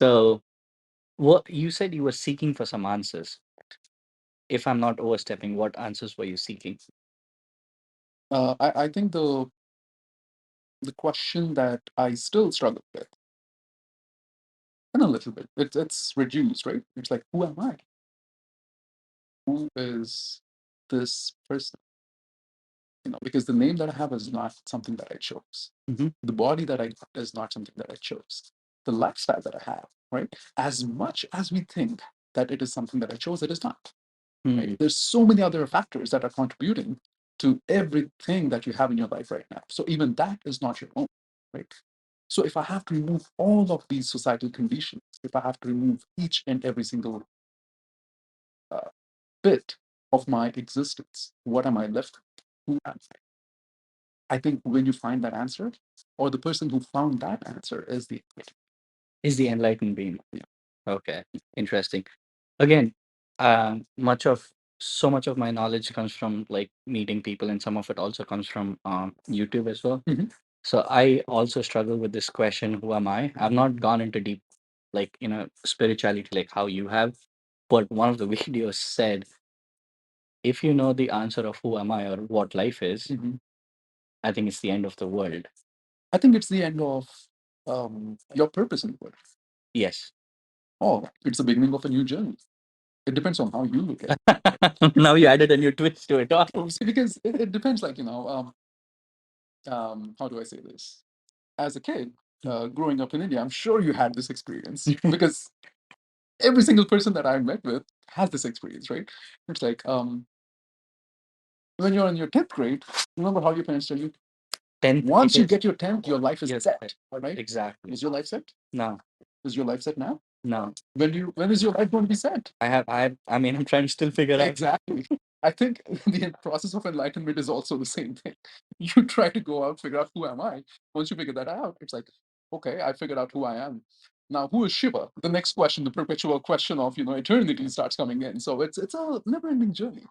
So, what you said you were seeking for some answers. If I'm not overstepping, what answers were you seeking? I think the question that I still struggle with, and a little bit, it's reduced, right? It's like, who am I? Who is this person? Because the name that I have is not something that I chose. Mhm. The body that I got is not something that I chose. The lifestyle that I have, right? As much as we think that it is something that I chose, it is not. Right? Mm. There's so many other factors that are contributing to everything that you have in your life right now. So even that is not your own, right? So if I have to remove all of these societal conditions, if I have to remove each and every single uh, bit of my existence, what am I left with? Who am I think when you find that answer, or the person who found that answer is the Is the enlightened being. yeah. Okay, interesting. Again, so much of my knowledge comes from like meeting people, and some of it also comes from YouTube as well. Mhm. So I also struggle with this question: Who am I? I've not gone into deep, like spirituality, like how you have. But one of the videos said, if you know the answer of who am I or what life is, Mhm. I think it's the end of the world. I think it's the end of your purpose in life. Yes. Oh, it's the beginning of a new journey. It depends on how you look at it. Now you added a new twist to it all. See, because it depends, like, how do I say this? As a kid, growing up in India, I'm sure you had this experience because every single person that I met with has this experience, right? It's like when you're in your 10th grade, remember how your parents tell you, 10th once you is get your 10th, your life is yes, set, right? exactly. Is your life set? No, Is your life set now? no. When is your life going to be set? I mean, I'm trying to still figure out. Exactly. I think the process of enlightenment is also the same thing. You try to go out, figure out who am I. Once you figure that out, it's like, okay, I figured out who I am. Now, who is Shiva? The next question, the perpetual question of eternity starts coming in. So it's a never-ending journey.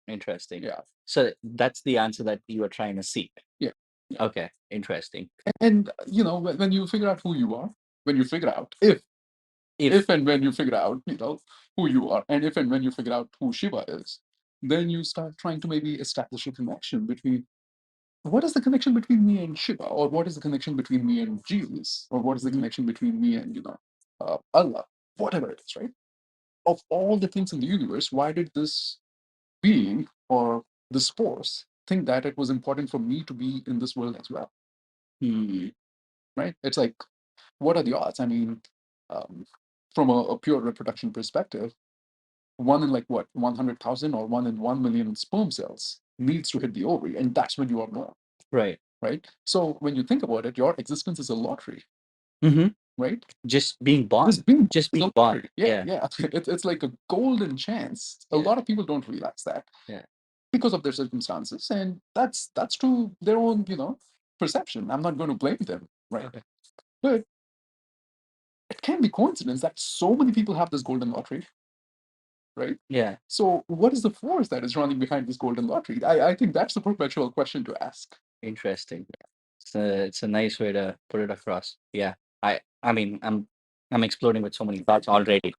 Interesting. Yeah, So that's the answer that you were trying to seek. yeah, yeah. Okay, interesting. And when you figure out who you are, when you figure out if If and when you figure out who you are, and if and when you figure out who Shiva is, then you start trying to maybe establish a connection between what is the connection between me and Shiva, or what is the connection between me and Jesus, or what is the Mhm. connection between me and Allah, whatever it is, right? Of all the things in the universe, why did this being or this force think that it was important for me to be in this world as well, Hmm. right? It's like, what are the odds? I mean, um, from a pure reproduction perspective, one in like what 100,000 or 1 in 1 million sperm cells needs to hit the ovary, and that's when you are born, Right. right? So when you think about it, your existence is a lottery, Mm-hmm. right? Just being born. Just being Just is a being born. lottery. Yeah, Yeah. yeah. It's like a golden chance. A Yeah. lot of people don't realize that Yeah. because of their circumstances, and that's to their own perception. I'm not going to blame them, right? Okay. But it can be coincidence that so many people have this golden lottery, right? Yeah. So what is the force that is running behind this golden lottery? I think that's the perpetual question to ask. Interesting. It's a nice way to put it across. Yeah. I mean, I'm exploding with so many thoughts already.